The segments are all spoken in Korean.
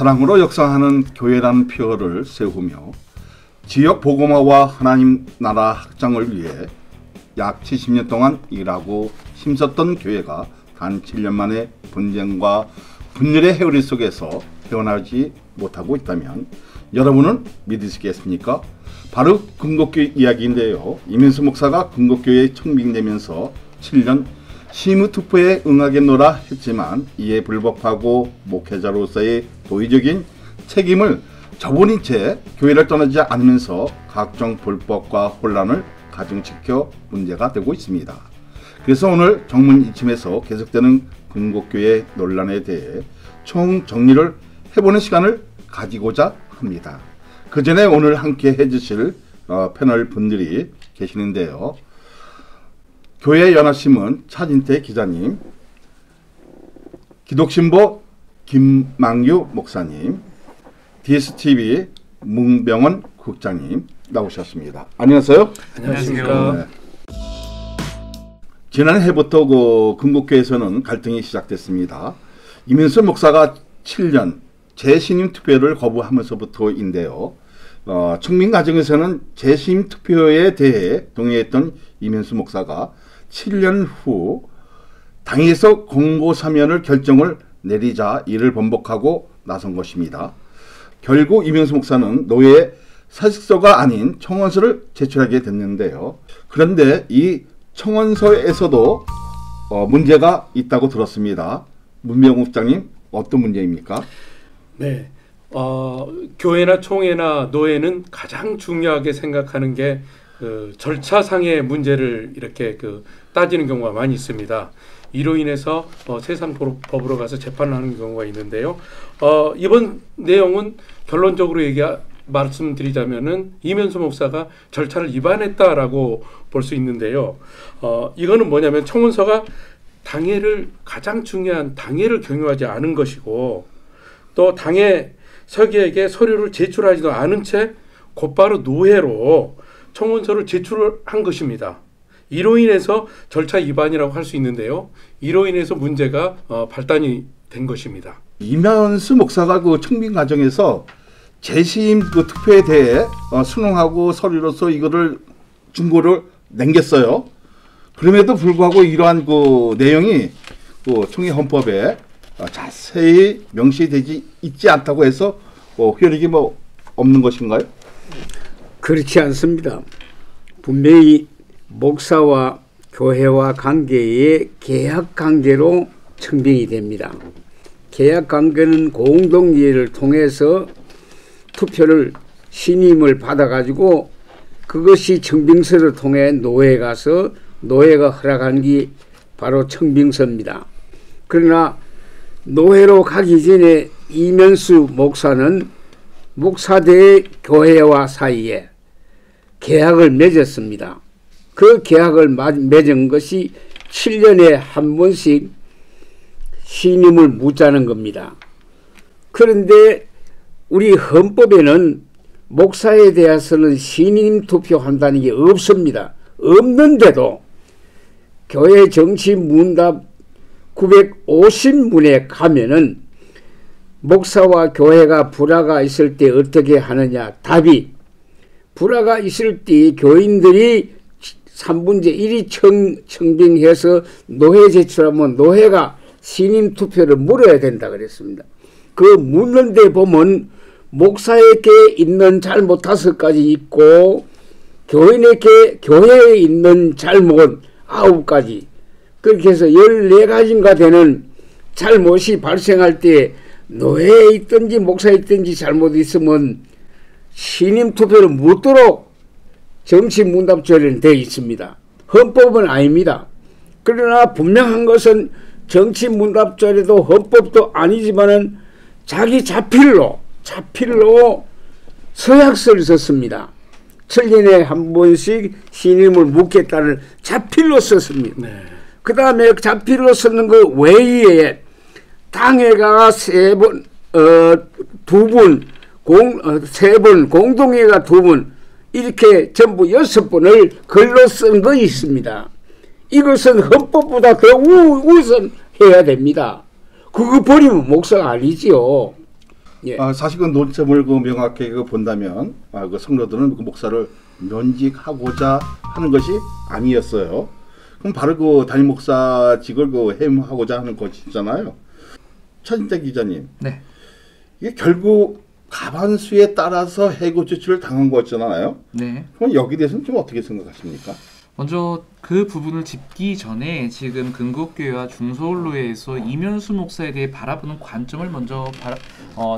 사랑으로 역사하는 교회라는 표어를 세우며 지역 복음화와 하나님 나라 확장을 위해 약 70년 동안 일하고 힘썼던 교회가 단 7년 만에 분쟁과 분열의 헤어리 속에서 헤어나지 못하고 있다면 여러분은 믿으시겠습니까? 바로 금곡교회 이야기인데요. 이민수 목사가 금곡교회에 청빙되면서 7년 심의투표에 응하겠노라 했지만 이에 불복하고 목회자로서의 도의적인 책임을 저버린 채 교회를 떠나지 않으면서 각종 불법과 혼란을 가중시켜 문제가 되고 있습니다. 그래서 오늘 정문 이침에서 계속되는 금곡교회 논란에 대해 총정리를 해보는 시간을 가지고자 합니다. 그 전에 오늘 함께 해주실 패널 분들이 계시는데요. 교회 연합신문 차진태 기자님, 기독신보 김망유 목사님, DSTV 문병원 국장님 나오셨습니다. 안녕하세요. 안녕하십니까. 네. 지난해부터 금곡교회에서는 갈등이 시작됐습니다. 이민수 목사가 7년 재신임 투표를 거부하면서부터인데요. 청빙 과정에서는 재신임 투표에 대해 동의했던 이민수 목사가 7년 후 당에서 공고사면을 결정을 내리자 이를 번복하고 나선 것입니다. 결국 이민수 목사는 노예 사직서가 아닌 청원서를 제출하게 됐는데요. 그런데 이 청원서에서도 문제가 있다고 들었습니다. 문병우 국장님, 어떤 문제입니까? 네, 교회나 총회나 노예는 가장 중요하게 생각하는 게 절차상의 문제를 이렇게 따지는 경우가 많이 있습니다. 이로 인해서 세상법으로 가서 재판을 하는 경우가 있는데요. 이번 내용은 결론적으로 말씀드리자면은 이민수 목사가 절차를 위반했다라고 볼 수 있는데요. 이거는 뭐냐면 청원서가 가장 중요한 당회를 경유하지 않은 것이고 또 당회 서기에게 서류를 제출하지도 않은 채 곧바로 노회로 청원서를 제출한 것입니다. 이로 인해서 절차 위반이라고 할 수 있는데요. 이로 인해서 문제가 발단이 된 것입니다. 이민수 목사가 청빙 과정에서 재심 투표에 대해 순응하고 서류로서 이거를 중고를 남겼어요. 그럼에도 불구하고 이러한 내용이 총회 헌법에 자세히 명시되지 있지 않다고 해서 효력이 없는 것인가요? 그렇지 않습니다. 분명히 목사와 교회와 관계의 계약 관계로 청빙이 됩니다. 계약 관계는 공동 이해를 통해서 투표를 신임을 받아가지고 그것이 청빙서를 통해 노회에 가서 노회가 허락한 게 바로 청빙서입니다. 그러나 노회로 가기 전에 이민수 목사는 목사대 교회와 사이에 계약을 맺었습니다. 그 계약을 맺은 것이 7년에 한 번씩 신임을 묻자는 겁니다. 그런데 우리 헌법에는 목사에 대해서는 신임 투표한다는 게 없습니다. 없는데도 교회 정치 문답 950문에 가면은 목사와 교회가 불화가 있을 때 어떻게 하느냐. 답이 불화가 있을 때 교인들이 3분의 1이 청빙해서 노회 제출하면 노회가 신임 투표를 물어야 된다 그랬습니다. 그 묻는 데 보면 목사에게 있는 잘못 5가지 있고 교회에 있는 잘못 9가지, 그렇게 해서 14가지인가 되는 잘못이 발생할 때 노예에 있든지 목사에 있든지 잘못이 있으면 신임 투표를 묻도록 정치 문답조례는 되어 있습니다. 헌법은 아닙니다. 그러나 분명한 것은 정치 문답조례도 헌법도 아니지만은 자기 자필로 서약서를 썼습니다. 7년에 한 번씩 신임을 묻겠다는 자필로 썼습니다. 네. 그 다음에 자필로 쓰는 그 외에 당회가 3번, 2분, 3번, 공동회가 2분, 이렇게 전부 6번을 글로 쓴 거 있습니다. 이것은 헌법보다 더 우선해야 됩니다. 그거 버리면 목사가 아니지요. 예. 사실 그 논점을 그 명확하게 본다면 그 성도들은 그 목사를 면직하고자 하는 것이 아니었어요. 그럼 바로 그 담임 목사직을 그 해임하고자 하는 것이잖아요. 차진태 기자님, 네. 이게 결국 가반수에 따라서 해고 조치를 당한 거잖아요. 네. 그럼 여기 대해서는 좀 어떻게 생각하십니까? 먼저 그 부분을 짚기 전에 지금 근국교회와 중서울로회에서 이면수 목사에 대해 바라보는 관점을 먼저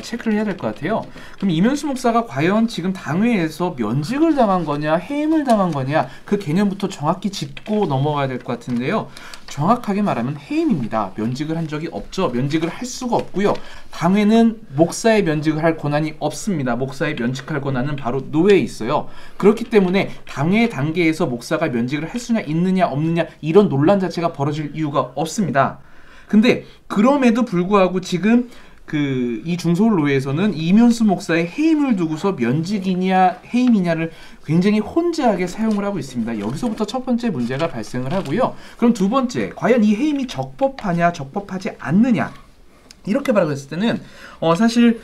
체크를 해야 될 것 같아요. 그럼 이면수 목사가 과연 지금 당회에서 면직을 당한 거냐 해임을 당한 거냐 그 개념부터 정확히 짚고 넘어가야 될 것 같은데요. 정확하게 말하면 해임입니다. 면직을 한 적이 없죠. 면직을 할 수가 없고요. 당회는 목사의 면직을 할 권한이 없습니다. 목사의 면직할 권한은 바로 노회에 있어요. 그렇기 때문에 당회 단계에서 목사가 면직을 할 수냐 있느냐 없느냐 이런 논란 자체가 벌어질 이유가 없습니다. 근데 그럼에도 불구하고 지금 이 중서울로회에서는 이면수 목사의 해임을 두고서 면직이냐 해임이냐를 굉장히 혼재하게 사용을 하고 있습니다. 여기서부터 첫 번째 문제가 발생을 하고요. 그럼 두 번째, 과연 이 해임이 적법하냐 적법하지 않느냐 이렇게 바라봤을 때는 사실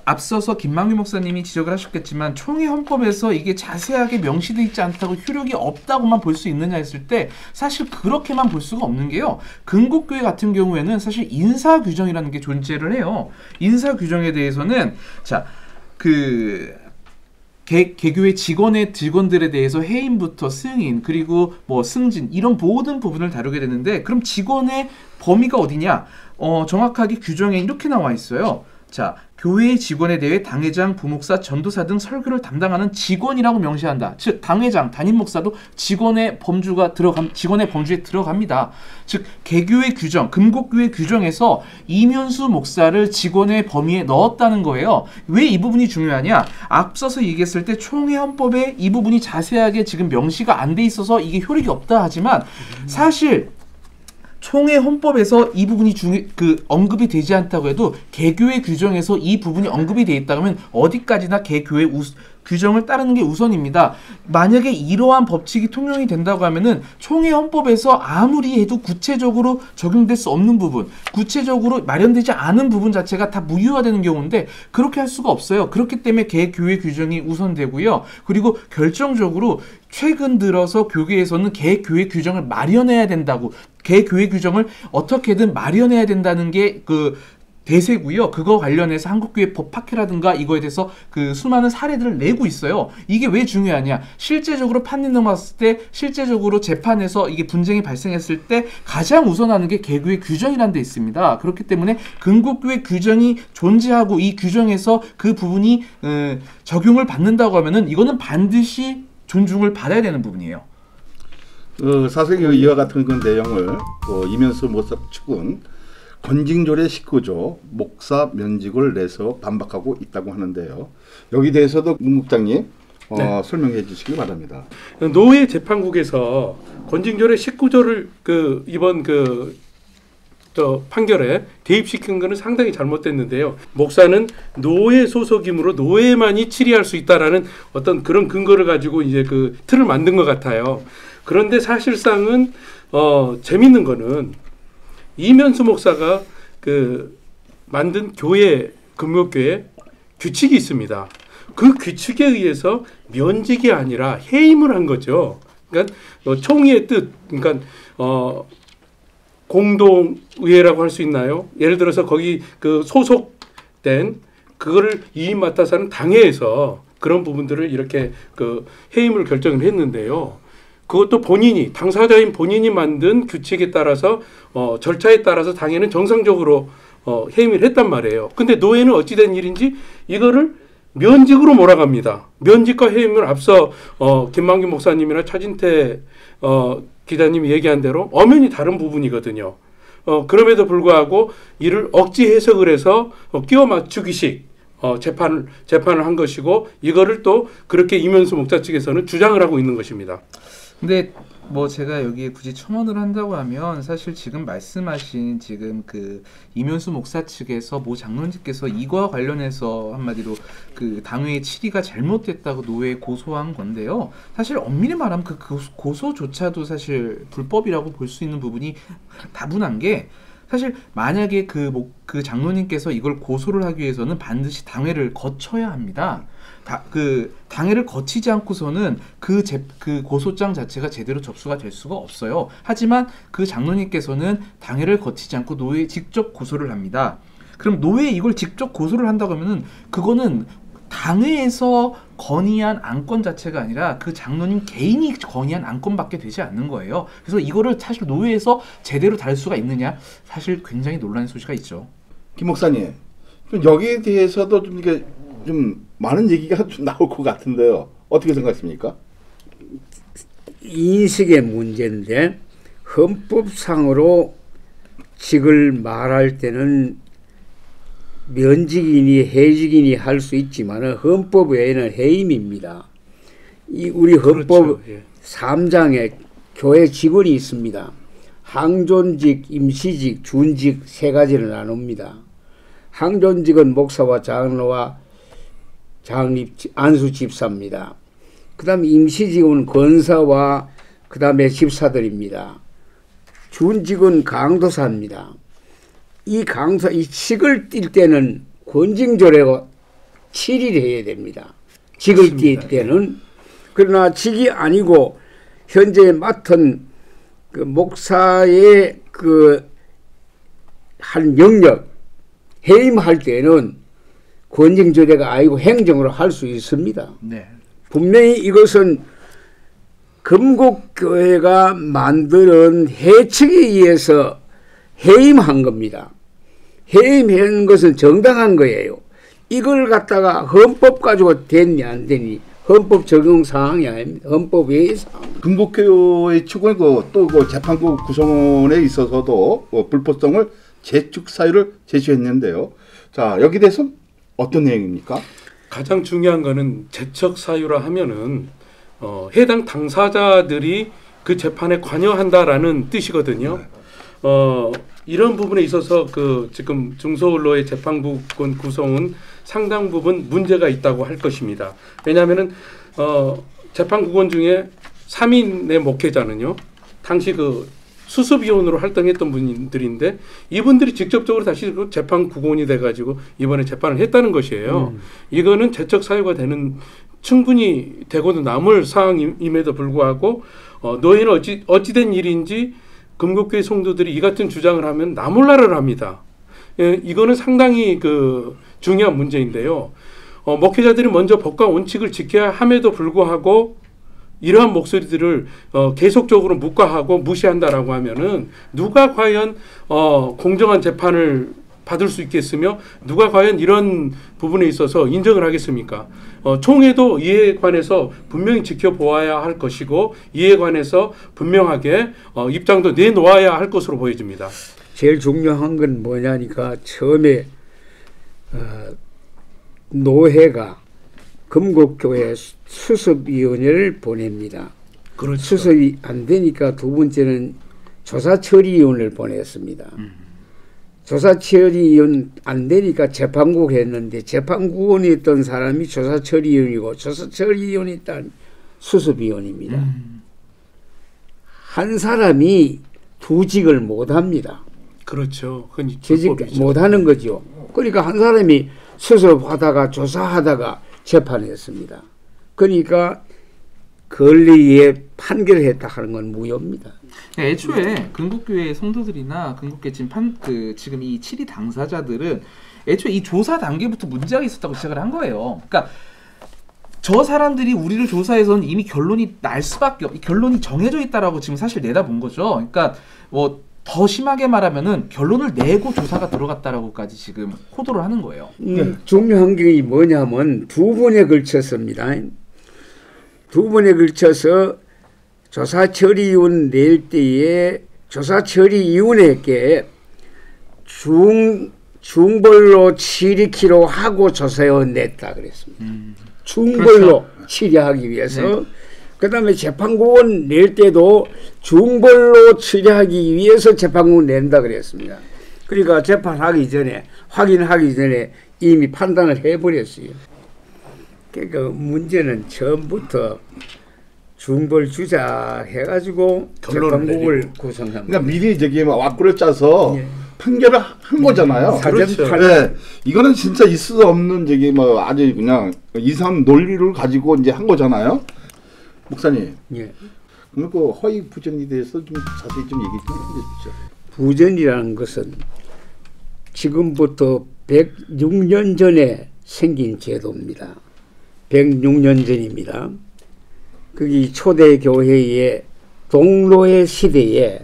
앞서서 김만규 목사님이 지적을 하셨겠지만 총회 헌법에서 이게 자세하게 명시되어 있지 않다고 효력이 없다고만 볼 수 있느냐 했을 때 사실 그렇게만 볼 수가 없는 게요. 근국교회 같은 경우에는 사실 인사 규정이라는 게 존재를 해요. 인사 규정에 대해서는 개교회 직원들에 대해서 해임부터 승인 그리고 뭐 승진 이런 모든 부분을 다루게 되는데 그럼 직원의 범위가 어디냐? 정확하게 규정에 이렇게 나와 있어요. 자, 교회의 직원에 대해 당회장, 부목사, 전도사 등 설교를 담당하는 직원이라고 명시한다. 즉, 당회장, 담임 목사도 직원의 범주에 들어갑니다. 즉, 개교의 규정, 금곡교회 규정에서 이면수 목사를 직원의 범위에 넣었다는 거예요. 왜 이 부분이 중요하냐? 앞서서 얘기했을 때 총회 헌법에 이 부분이 자세하게 지금 명시가 안 돼 있어서 이게 효력이 없다 하지만 사실 총회 헌법에서 이 부분이 언급이 되지 않다고 해도 개교회 규정에서 이 부분이 언급이 돼 있다 그러면 어디까지나 개교회 규정을 따르는 게 우선입니다. 만약에 이러한 법칙이 통용이 된다고 하면은 총회 헌법에서 아무리 해도 구체적으로 적용될 수 없는 부분, 구체적으로 마련되지 않은 부분 자체가 다 무효화되는 경우인데 그렇게 할 수가 없어요. 그렇기 때문에 개교회 규정이 우선되고요. 그리고 결정적으로 최근 들어서 교계에서는 개교회 규정을 마련해야 된다고 개교회 규정을 어떻게든 마련해야 된다는 게 대세고요. 그거 관련해서 한국교회 법학회라든가 이거에 대해서 수많은 사례들을 내고 있어요. 이게 왜 중요하냐? 실제적으로 판례 넘어왔을 때, 실제적으로 재판에서 이게 분쟁이 발생했을 때 가장 우선하는 게 개교회 규정이라는 데 있습니다. 그렇기 때문에 근국교회 규정이 존재하고 이 규정에서 그 부분이 적용을 받는다고 하면은 이거는 반드시 존중을 받아야 되는 부분이에요. 사실 이와 같은 그 내용을 이면수 목사 측은 건징조례 19조 목사 면직을 내서 반박하고 있다고 하는데요. 여기 대해서도 문 국장님 네. 설명해 주시기 바랍니다. 노회 재판국에서 건징조례 19조를 이번 판결에 대입시킨 것은 상당히 잘못됐는데요. 목사는 노회 소속이므로 노회만이 치리할 수 있다라는 어떤 그런 근거를 가지고 이제 틀을 만든 것 같아요. 그런데 사실상은 재밌는 거는 이면수 목사가 만든 금곡교회 규칙이 있습니다. 그 규칙에 의해서 면직이 아니라 해임을 한 거죠. 그러니까 총의의 뜻, 그러니까 공동의회라고 할 수 있나요? 예를 들어서 거기 소속된 그거를 이임 맡아서 하는 당회에서 그런 부분들을 이렇게 해임을 결정을 했는데요. 그것도 당사자인 본인이 만든 규칙에 따라서 절차에 따라서 당회는 정상적으로 해임을 했단 말이에요. 근데 노회는 어찌된 일인지 이거를 면직으로 몰아갑니다. 면직과 해임은 앞서 김만규 목사님이나 차진태 기자님이 얘기한 대로 엄연히 다른 부분이거든요. 그럼에도 불구하고 이를 억지 해석을 해서 끼워 맞추기식 재판을 한 것이고 이거를 또 그렇게 이면수 목사 측에서는 주장을 하고 있는 것입니다. 근데 제가 여기에 굳이 첨언을 한다고 하면 사실 지금 말씀하신 이면수 목사 측에서 모 장로님께서 이거와 관련해서 한마디로 당회의 치리가 잘못됐다고 노회에 고소한 건데요. 사실 엄밀히 말하면 고소조차도 사실 불법이라고 볼 수 있는 부분이 다분한 게 사실 만약에 그 장로님께서 이걸 고소를 하기 위해서는 반드시 당회를 거쳐야 합니다. 그 당회를 거치지 않고서는 그 고소장 자체가 제대로 접수가 될 수가 없어요. 하지만 그 장로님께서는 당회를 거치지 않고 노회에 직접 고소를 합니다. 그럼 노회에 이걸 직접 고소를 한다고 하면은 그거는 당회에서 건의한 안건 자체가 아니라 그 장로님 개인이 건의한 안건밖에 되지 않는 거예요. 그래서 이거를 사실 노회에서 제대로 다룰 수가 있느냐, 사실 굉장히 논란의 소지가 있죠. 김 목사님, 좀 여기에 대해서도 좀 이게 좀 많은 얘기가 좀 나올 것 같은데요. 어떻게 생각하십니까? 인식의 문제인데 헌법상으로 직을 말할 때는 면직이니 해직이니 할 수 있지만 헌법 외에는 해임입니다. 이 우리 헌법 그렇죠. 예. 3장에 교회 직원이 있습니다. 항존직, 임시직, 준직 세 가지를 나눕니다. 항존직은 목사와 장로와 장립, 안수 집사입니다. 그 다음에 임시직은 권사와 그 다음에 집사들입니다. 준직은 강도사입니다. 이 직을 띌 때는 권징조례가 7일 해야 됩니다. 직을 띌 때는. 그러나 직이 아니고 현재 맡은 그 목사의 그 한 영역 해임할 때는 권징조례가 아니고 행정으로 할 수 있습니다. 네. 분명히 이것은 금곡교회가 만드는 해책에 의해서 해임한 겁니다. 해임한 것은 정당한 거예요. 이걸 갖다가 헌법 가지고 됐니 안 되니 헌법 적용 사항이 아닙니다. 헌법 외의 사항. 금곡교회 측은 또 재판부 구성원에 있어서도 불법성을 재축 사유를 제시했는데요. 자, 여기 대해서 어떤 내용입니까? 가장 중요한 거는 재척 사유라 하면은 해당 당사자들이 그 재판에 관여한다라는 뜻이거든요. 이런 부분에 있어서 그 지금 중서울로의 재판부권 구성은 상당 부분 문제가 있다고 할 것입니다. 왜냐하면은 재판국원 중에 3인의 목회자는요, 당시 그 수습위원으로 활동했던 분들인데 이분들이 직접적으로 다시 그 재판국원이 돼가지고 이번에 재판을 했다는 것이에요. 이거는 재척 사유가 되는 충분히 되고도 남을 사항임에도 불구하고 노예는 어찌된 일인지 금곡교회 성도들이 이 같은 주장을 하면 나몰라를 합니다. 예, 이거는 상당히 그 중요한 문제인데요. 목회자들이 먼저 법과 원칙을 지켜야 함에도 불구하고 이러한 목소리들을 계속적으로 묵과하고 무시한다라고 하면은 누가 과연 공정한 재판을 받을 수 있겠으며 누가 과연 이런 부분에 있어서 인정을 하겠습니까? 총회도 이에 관해서 분명히 지켜보아야 할 것이고 이에 관해서 분명하게 입장도 내놓아야 할 것으로 보여집니다. 제일 중요한 건 뭐냐니까 처음에 노회가 금곡교회 수습위원회를 보냅니다. 그렇죠. 수습이 안 되니까 두 번째는 조사처리위원회를 보냈습니다. 조사처리위원 안 되니까 재판국 했는데 재판국원이 있던 사람이 조사처리위원이고 조사처리위원이 있던 수습위원입니다. 한 사람이 두 직을 못합니다. 그렇죠. 그건 재직 불법이죠. 못하는 거죠. 그러니까 한 사람이 수습하다가 조사하다가 재판했습니다. 그러니까 권리에 판결을 했다 하는 건 무효입니다. 애초에 금곡교회 성도들이나 금곡교회 지금 이 7위 당사자들은 애초에 이 조사 단계부터 문제가 있었다고 시작을 한 거예요. 그러니까 저 사람들이 우리를 조사해서는 이미 결론이 결론이 정해져 있다라고 지금 사실 내다본 거죠. 그러니까 뭐 더 심하게 말하면은 결론을 내고 조사가 들어갔다라고까지 지금 호도를 하는 거예요. 중요한 게 뭐냐면 두 번에 걸쳤습니다. 두 번에 걸쳐서 조사처리위원 낼 때에 조사처리위원회께 중벌로 처리키로 하고 조사위원 냈다 그랬습니다. 중벌로 그렇죠. 처리하기 위해서. 네. 그 다음에 재판국원 낼 때도 중벌로 처리하기 위해서 재판국원 낸다 그랬습니다. 그러니까 재판하기 전에 확인하기 전에 이미 판단을 해버렸어요. 그러니까 문제는 처음부터 중벌 주자 해가지고 재판국을 구성합니다. 그러니까 미리 저기 왁구를 짜서 예. 판결을 한 거잖아요. 그렇죠. 네, 이거는 진짜 있을 수 없는 저기 뭐 아주 그냥 이상 논리를 가지고 이제 한 거잖아요. 목사님, 예. 그럼 그 허위 부전에 대해서 좀 자세히 좀 얘기 좀 해주십시오. 부전이라는 것은 지금부터 106년 전에 생긴 제도입니다. 106년 전입니다. 거기 초대교회의 동로회 시대에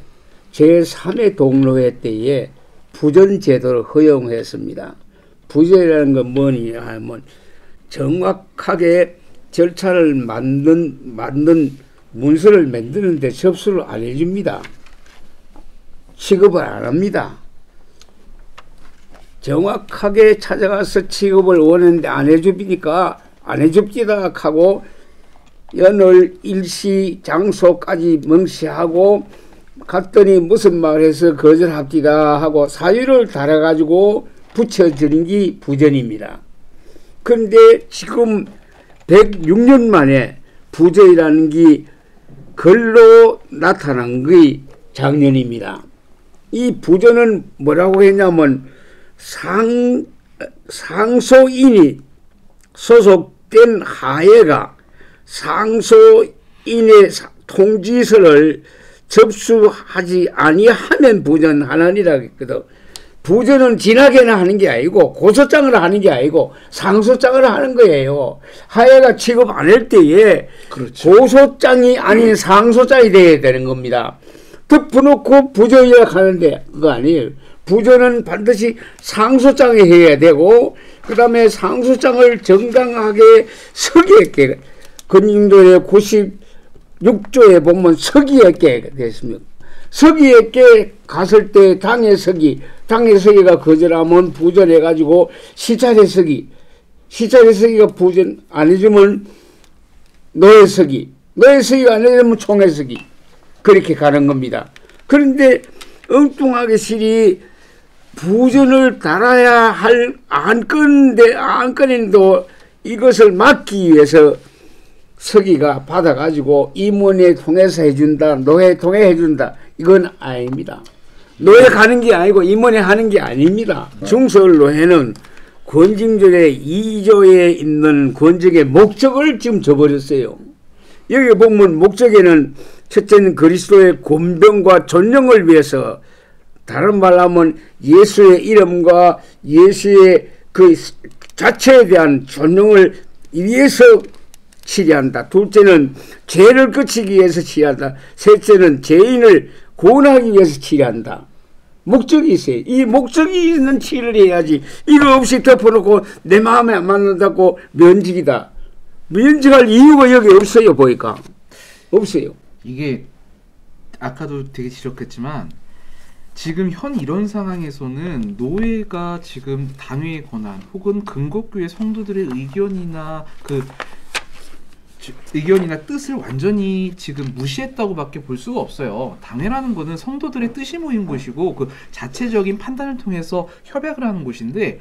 제3회 동로회 때에 부전 제도를 허용했습니다. 부전이라는 건 뭐냐 하면 정확하게 절차를 만든 문서를 만드는데 접수를 안 해줍니다. 취급을 안 합니다. 정확하게 찾아가서 취급을 원했는데 안 해줍니까? 안 해줍디다 하고 연월 일시 장소까지 명시하고 갔더니 무슨 말해서 거절합디다 하고 사유를 달아가지고 붙여주는 게 부전입니다. 그런데 지금 106년 만에 부전이라는 게 글로 나타난 게 작년입니다. 이 부전은 뭐라고 했냐면 상소인이 소속된 하회가 상소인의 통지서를 접수하지 아니하면 부전하느니라 했거든. 부전은 진하게는 하는 게 아니고 고소장을 하는 게 아니고 상소장을 하는 거예요. 하회가 취급 안 할 때에 그렇죠. 고소장이 아닌 상소장이 돼야 되는 겁니다. 덮어놓고 부전이라고 하는데 그거 아니에요. 부전은 반드시 상소장에 해야 되고 그 다음에 상소장을 정당하게 서기했게 건진도의 96조에 보면 서기했게 됐습니다. 서기했게 갔을 때 당의 서기가 거절하면 부전해가지고 시찰의 서기가 부전 안 해주면 노예 서기가 안 해주면 총회 서기 그렇게 가는 겁니다. 그런데 엉뚱하게 실이 부전을 달아야 할 안건인도 이것을 막기 위해서 서기가 받아가지고 임원회 통해서 해준다, 노회 통해 해준다. 이건 아닙니다. 노회 가는 게 아니고 임원회 하는 게 아닙니다. 중서노회는 권징절의 2조에 있는 권적의 목적을 지금 저버렸어요. 여기 보면 목적에는 첫째는 그리스도의 권병과 존령을 위해서 다른 말로 하면 예수의 이름과 예수의 그 자체에 대한 존령을 위해서 치리한다. 둘째는 죄를 그치기 위해서 치리한다. 셋째는 죄인을 구원하기 위해서 치리한다. 목적이 있어요. 이 목적이 있는 치를 해야지. 이거 없이 덮어놓고 내 마음에 안 맞는다고 면직이다. 면직할 이유가 여기 없어요. 보니까 없어요. 이게 아까도 되게 지적했지만 지금 현 이런 상황에서는 노예가 지금 당회의 권한 혹은 근곡교회 성도들의 의견이나 뜻을 완전히 지금 무시했다고밖에 볼 수가 없어요. 당회라는 거는 성도들의 뜻이 모인 곳이고 그 자체적인 판단을 통해서 협약을 하는 곳인데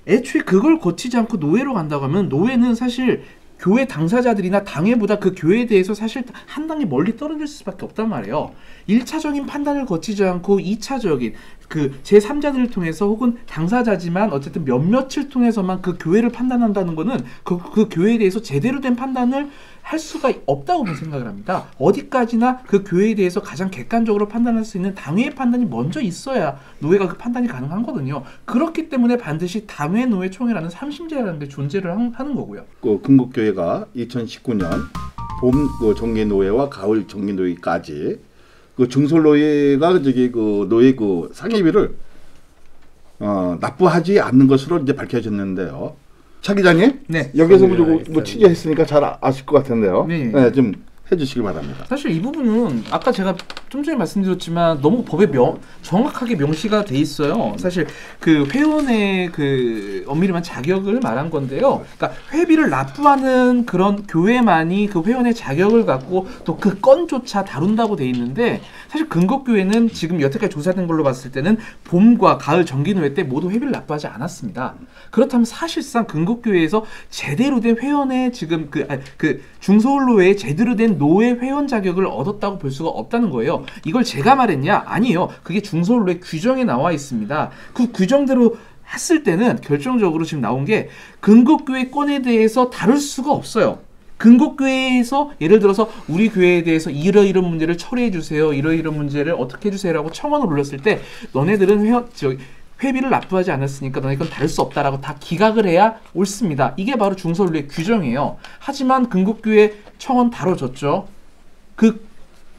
애초에 그걸 거치지 않고 노예로 간다고 하면 노예는 사실 교회 당사자들이나 당회보다 그 교회에 대해서 사실 한 단계 멀리 떨어질 수밖에 없단 말이에요. 1차적인 판단을 거치지 않고 2차적인 그 제3자들을 통해서 혹은 당사자지만 어쨌든 몇몇을 통해서만 그 교회를 판단한다는 거는 그 교회에 대해서 제대로 된 판단을 할 수가 없다고 생각을 합니다. 어디까지나 그 교회에 대해서 가장 객관적으로 판단할 수 있는 당회의 판단이 먼저 있어야 노예가 그 판단이 가능하거든요. 그렇기 때문에 반드시 당회 노예 총회라는 3심제라는 게 존재를 하는 거고요. 그 근곡교회가 2019년 봄 그 정기노예와 가을 정기노예까지 그 중솔노예가 저기 그 노예 그 상해비를 납부하지 않는 것으로 이제 밝혀졌는데요. 차 기자님, 네. 여기서 뭐 취재했으니까 잘 아실 것 같은데요. 네. 좀 해주시기 바랍니다. 사실 이 부분은 아까 제가 좀 전에 말씀드렸지만 너무 법에 정확하게 명시가 돼 있어요. 사실 그 회원의 그 엄밀히만 자격을 말한 건데요. 그러니까 회비를 납부하는 그런 교회만이 그 회원의 자격을 갖고 또 그 건조차 다룬다고 돼 있는데 사실 근곡교회는 지금 여태까지 조사된 걸로 봤을 때는 봄과 가을 정기노예 때 모두 회비를 납부하지 않았습니다. 그렇다면 사실상 근곡교회에서 제대로 된 회원의 지금 그 중서울노회에 제대로 된 노예 회원 자격을 얻었다고 볼 수가 없다는 거예요. 그러는데요. 이걸 제가 말했냐? 아니에요. 그게 중서언로의 규정에 나와 있습니다. 그 규정대로 했을 때는 결정적으로 지금 나온 게 근곡교회권에 대해서 다룰 수가 없어요. 근곡교회에서 예를 들어서 우리 교회에 대해서 이러이런 문제를 처리해 주세요. 이러이런 문제를 어떻게 해주세요라고 청원을 올렸을 때 너네들은 회비를 납부하지 않았으니까 너네 건 다룰 수 없다라고 다 기각을 해야 옳습니다. 이게 바로 중서언로의 규정이에요. 하지만 근곡교회 청원 다뤄졌죠. 그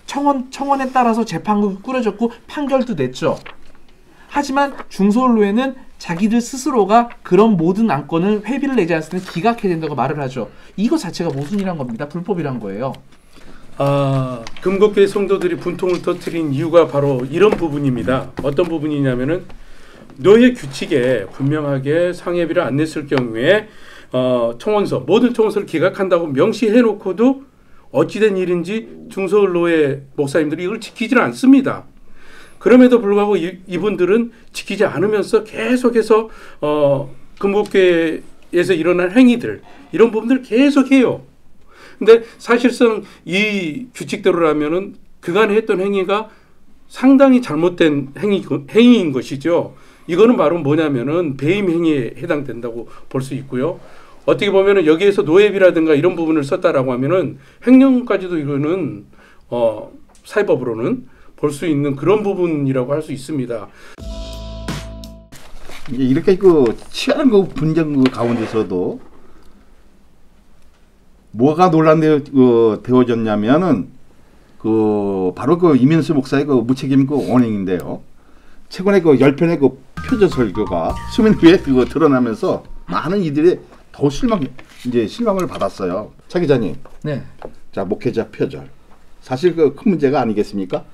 청원에 따라서 재판국이 꾸려졌고 판결도 냈죠. 하지만 중서언로에는 자기들 스스로가 그런 모든 안건을 회비를 내지 않았을 때 기각해야 된다고 말을 하죠. 이거 자체가 모순이란 겁니다. 불법이란 거예요. 금곡교회 성도들이 분통을 터뜨린 이유가 바로 이런 부분입니다. 어떤 부분이냐면은 노예 규칙에 분명하게 상회비를 안 냈을 경우에 청원서 모든 청원서를 기각한다고 명시해놓고도 어찌된 일인지 중서언로의 목사님들이 이걸 지키지는 않습니다. 그럼에도 불구하고 이분들은 지키지 않으면서 계속해서 금곡교회에서 일어난 행위들 이런 부분들 계속해요. 근데 사실상 이 규칙대로라면은 그간에 했던 행위가 상당히 잘못된 행위인 것이죠. 이거는 바로 뭐냐면은 배임 행위에 해당된다고 볼 수 있고요. 어떻게 보면은 여기에서 노예비라든가 이런 부분을 썼다라고 하면은 횡령까지도 이거는 사회법으로는 볼 수 있는 그런 부분이라고 할 수 있습니다. 이렇게 그 치열한 그 분쟁 그 가운데서도 뭐가 논란되어졌냐면은 그 바로 그 이면수 목사의 그 무책임 그 언행인데요. 최근에 그 10편의 그 표절 설교가 수면 위에 그거 드러나면서 많은 이들이 더 실망을 받았어요. 차 기자님. 네. 자, 목회자 표절. 사실 그 큰 문제가 아니겠습니까?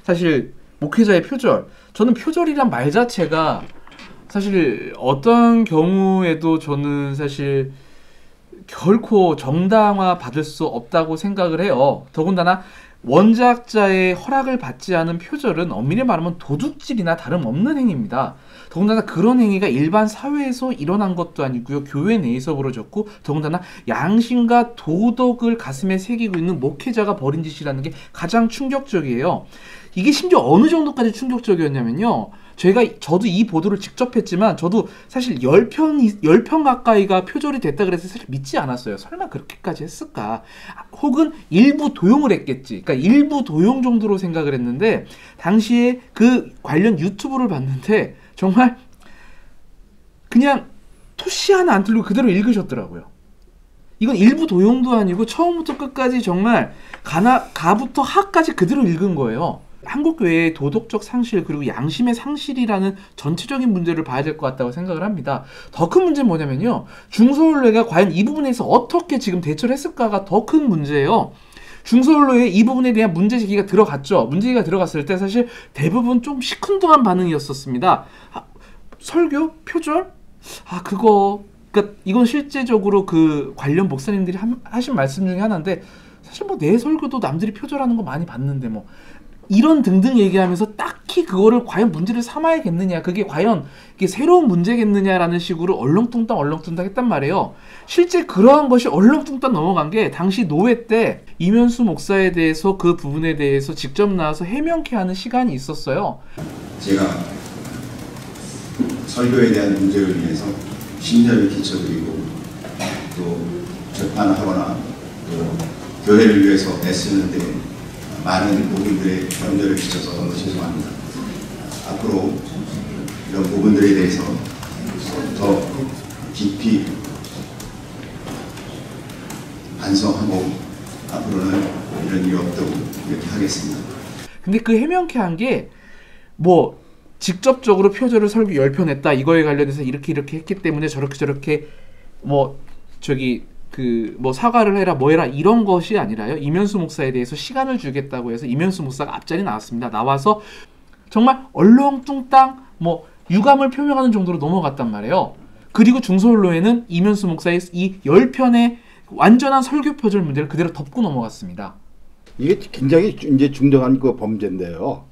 사실 목회자의 표절. 저는 표절이란 말 자체가 사실 어떤 경우에도 저는 사실 결코 정당화 받을 수 없다고 생각을 해요. 더군다나 원작자의 허락을 받지 않은 표절은 엄밀히 말하면 도둑질이나 다름없는 행위입니다. 더군다나 그런 행위가 일반 사회에서 일어난 것도 아니고요. 교회 내에서 벌어졌고 더군다나 양심과 도덕을 가슴에 새기고 있는 목회자가 벌인 짓이라는 게 가장 충격적이에요. 이게 심지어 어느 정도까지 충격적이었냐면요. 저도 이 보도를 직접 했지만 저도 사실 10편 가까이가 표절이 됐다 그래서 사실 믿지 않았어요. 설마 그렇게까지 했을까? 혹은 일부 도용을 했겠지. 그러니까 일부 도용 정도로 생각을 했는데 당시에 그 관련 유튜브를 봤는데 정말 그냥 토시 하나 안 틀리고 그대로 읽으셨더라고요. 이건 일부 도용도 아니고 처음부터 끝까지 정말 가부터 하까지 그대로 읽은 거예요. 한국교회의 도덕적 상실 그리고 양심의 상실이라는 전체적인 문제를 봐야 될 것 같다고 생각을 합니다. 더 큰 문제는 뭐냐면요. 중서언로회가 과연 이 부분에서 어떻게 지금 대처를 했을까가 더 큰 문제예요. 중서언로회 이 부분에 대한 문제 제기가 들어갔죠. 문제 제기가 들어갔을 때 사실 대부분 좀 시큰둥한 반응이었었습니다. 설교? 표절? 그러니까 이건 실제적으로 그 관련 목사님들이 하신 말씀 중에 하나인데 사실 뭐 내 설교도 남들이 표절하는 거 많이 봤는데 뭐 이런 등등 얘기하면서 딱히 그거를 과연 문제를 삼아야겠느냐, 그게 과연 이게 새로운 문제겠느냐라는 식으로 얼렁뚱땅 했단 말이에요. 실제 그러한 것이 얼렁뚱땅 넘어간 게 당시 노회 때 이면수 목사에 대해서 그 부분에 대해서 직접 나와서 해명케 하는 시간이 있었어요. 제가 설교에 대한 문제를 위해서 심혈을 끼쳐드리고 또 재판하거나 또 교회를 위해서 애쓰는데 많은 부분들의 염려를 끼쳐서 너무 죄송합니다. 앞으로 이런 부분들에 대해서 더 깊이 반성하고 앞으로는 이런 일이 없도록 이렇게 하겠습니다. 근데 그 해명케 한 게 뭐 직접적으로 표절을 설교 10편 했다 이거에 관련해서 이렇게 했기 때문에 저렇게 뭐 사과를 해라 뭐 해라 이런 것이 아니라요. 이면수 목사에 대해서 시간을 주겠다고 해서 이면수 목사가 앞자리 나왔습니다. 나와서 정말 얼렁뚱땅 뭐 유감을 표명하는 정도로 넘어갔단 말이에요. 그리고 중서언로회는 이면수 목사의 이 10편의 완전한 설교 표절 문제를 그대로 덮고 넘어갔습니다. 이게 굉장히 이제 중대한 그 범죄인데요.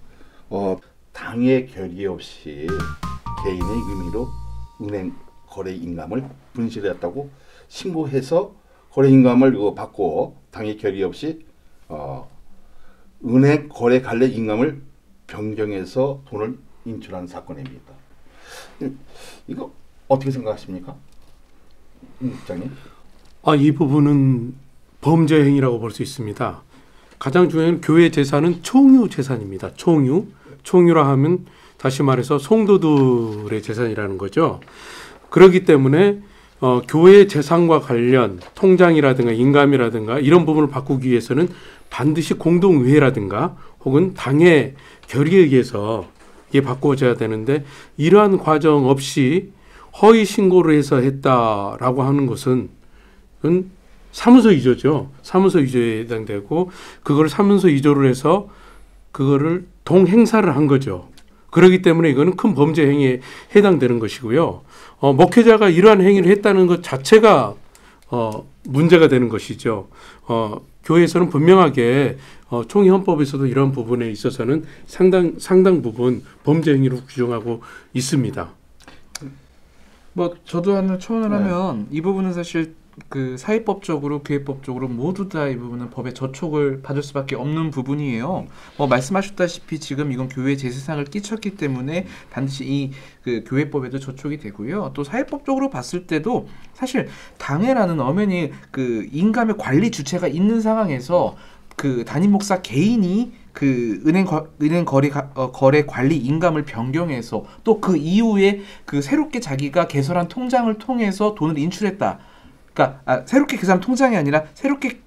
당의 결의 없이 개인의 의미로 은행 거래 인감을 분실했다고 신고해서 거래 인감을 받고 당의 결의 없이 은행 거래 관례 인감을 변경해서 돈을 인출한 사건입니다. 이거 어떻게 생각하십니까, 국장님? 이 부분은 범죄 행위라고 볼 수 있습니다. 가장 중요한 교회 재산은 총유 재산입니다. 총유라 하면 다시 말해서 성도들의 재산이라는 거죠. 그렇기 때문에 교회 재산과 관련 통장이라든가 인감이라든가 이런 부분을 바꾸기 위해서는 반드시 공동의회라든가 혹은 당의 결의에 의해서 이게 바꾸어져야 되는데, 이러한 과정 없이 허위 신고를 해서 했다라고 하는 것은 사문서 위조죠. 사문서 위조에 해당되고, 그걸 사문서 위조를 해서 그거를 동행사를 한 거죠. 그렇기 때문에 이거는 큰 범죄 행위에 해당되는 것이고요. 목회자가 이러한 행위를 했다는 것 자체가 문제가 되는 것이죠. 교회에서는 분명하게 총회헌법에서도 이런 부분에 있어서는 상당 부분 범죄 행위로 규정하고 있습니다. 뭐 저도 하나 첨언을 하면 이 부분은 사실 그 사회법적으로 교회법적으로 모두 다 이 부분은 법의 저촉을 받을 수밖에 없는 부분이에요. 말씀하셨다시피 지금 이건 교회에 재세상을 끼쳤기 때문에 반드시 이 그 교회법에도 저촉이 되고요. 또 사회법적으로 봤을 때도 사실 당회라는 엄연히 그 인감의 관리 주체가 있는 상황에서 그 담임 목사 개인이 그 은행 거래 관리 인감을 변경해서 또 그 이후에 그 새롭게 자기가 개설한 통장을 통해서 돈을 인출했다. 그러니까 새롭게 개설한 통장이 아니라 새롭게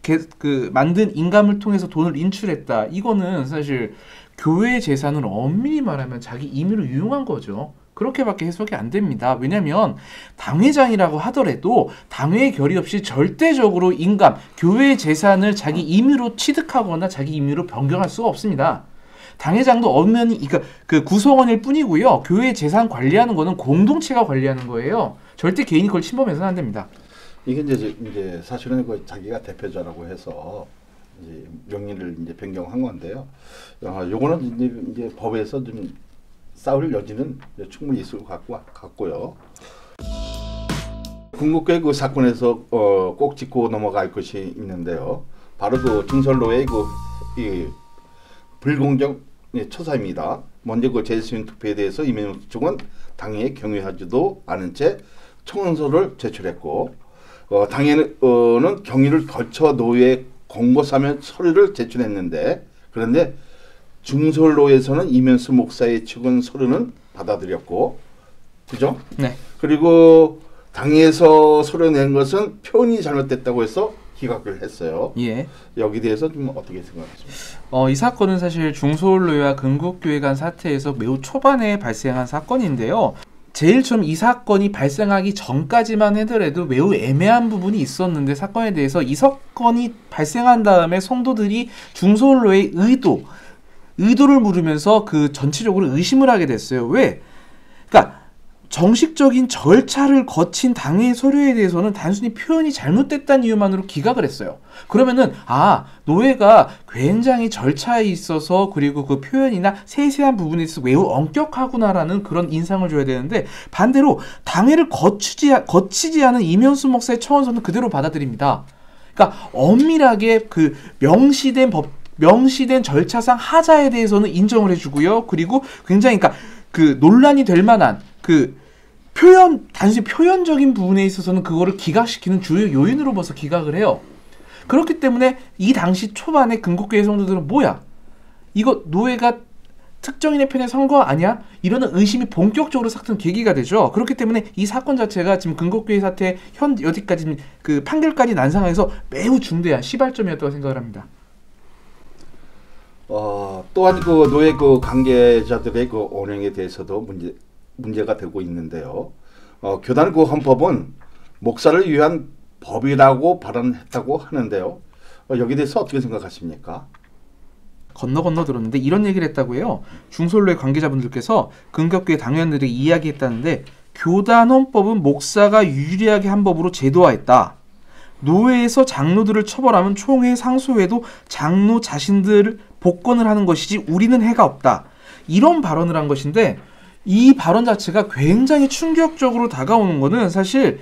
만든 인감을 통해서 돈을 인출했다. 이거는 사실 교회의 재산을 엄밀히 말하면 자기 임의로 유용한 거죠. 그렇게밖에 해석이 안 됩니다. 왜냐하면 당회장이라고 하더라도 당회의 결의 없이 절대적으로 인감, 교회의 재산을 자기 임의로 취득하거나 자기 임의로 변경할 수가 없습니다. 당회장도 엄연히 그러니까 그 구성원일 뿐이고요. 교회 재산 관리하는 거는 공동체가 관리하는 거예요. 절대 개인이 그걸 침범해서는 안 됩니다. 이게 이제 사실은 그 자기가 대표자라고 해서 이제 명의를 이제 변경한 건데요. 요거는 이제 법에서 좀 싸울 여지는 충분히 있을 것 같고요. 궁극계 그 사건에서 꼭 짚고 넘어갈 것이 있는데요. 바로 그 중설로의 이 불공정 처사입니다. 먼저 그 재수인 투표에 대해서 이명박 측은 당에 경위하지도 않은 채 청원서를 제출했고, 당에는 경위를 거쳐 노회에 공고사면 서류를 제출했는데, 그런데 중설로에서는 이면수 목사의 측은 서류는 받아들였고, 그죠? 네. 그리고 당에서 서류 낸 것은 표현이 잘못됐다고 해서 기각을 했어요. 예. 여기 대해서 좀 어떻게 생각하십니까? 이 사건은 사실 중서울로회와 근국교회 간 사태에서 매우 초반에 발생한 사건인데요. 제일 처음 이 사건이 발생하기 전까지만 하더라도 매우 애매한 부분이 있었는데, 사건에 대해서 이 사건이 발생한 다음에 성도들이 중서울로회의 의도를 물으면서 그 전체적으로 의심을 하게 됐어요. 왜? 그러니까 정식적인 절차를 거친 당의 서류에 대해서는 단순히 표현이 잘못됐다는 이유만으로 기각을 했어요. 그러면은 노회가 굉장히 절차에 있어서 그리고 그 표현이나 세세한 부분에 있어서 매우 엄격하구나라는 그런 인상을 줘야 되는데, 반대로 당회를 거치지 않은 이면수 목사의 청원서는 그대로 받아들입니다. 그러니까 엄밀하게 그 명시된 절차상 하자에 대해서는 인정을 해주고요. 그리고 굉장히 그 논란이 될 만한 그 단순히 표현적인 부분에 있어서는 그거를 기각시키는 주요 요인으로 봐서 기각을 해요. 그렇기 때문에 이 당시 초반에 근국교회 성도들은 뭐야? 이거 노회가 특정인의 편에 선 거 아니야? 이러는 의심이 본격적으로 삭튼 계기가 되죠. 그렇기 때문에 이 사건 자체가 지금 근국교회 사태 여기까지 그 판결까지 난 상황에서 매우 중대한 시발점이었다고 생각을 합니다. 또한 그 노예 그 관계자들의 그 언행에 대해서도 문제가 되고 있는데요. 교단 그 헌법은 목사를 위한 법이라고 발언했다고 하는데요. 여기에 대해서 어떻게 생각하십니까? 건너 들었는데 이런 얘기를 했다고 해요. 중솔로의 관계자분들께서 근국교회 당회원들에게 이야기했다는데, 교단 헌법은 목사가 유리하게 한 법으로 제도화했다. 노회에서 장로들을 처벌하면 총회 상소회도 장로 자신들 복권을 하는 것이지 우리는 해가 없다. 이런 발언을 한 것인데, 이 발언 자체가 굉장히 충격적으로 다가오는 것은 사실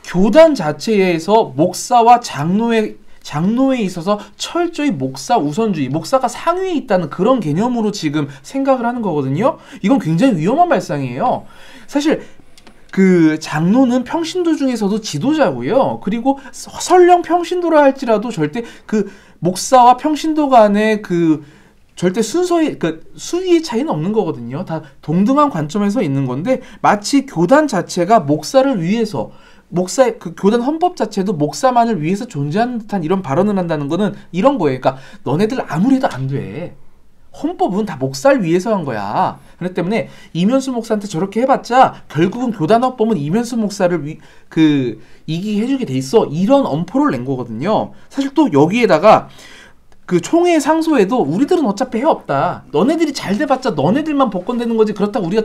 교단 자체에서 목사와 장로의 장로에 있어서 철저히 목사 우선주의, 목사가 상위에 있다는 그런 개념으로 지금 생각을 하는 거거든요. 이건 굉장히 위험한 발상이에요. 사실 그 장로는 평신도 중에서도 지도자고요. 그리고 설령 평신도라 할지라도 절대 그 목사와 평신도 간의 그 절대 순서의 그 수위의 차이는 없는 거거든요. 다 동등한 관점에서 있는 건데 마치 교단 자체가 목사를 위해서 목사의 그 교단 헌법 자체도 목사만을 위해서 존재하는 듯한 이런 발언을 한다는 거는 이런 거예요. 그러니까 너네들 아무리 해도 안 돼. 헌법은 다 목사를 위해서 한 거야. 그렇기 때문에 이면수 목사한테 저렇게 해봤자 결국은 교단헌법은 이면수 목사를 이기게 해주게 돼 있어. 이런 엄포를 낸 거거든요. 사실 또 여기에다가 그 총회 상소에도 우리들은 어차피 해 없다. 너네들이 잘 돼봤자 너네들만 복권되는 거지. 그렇다고 우리가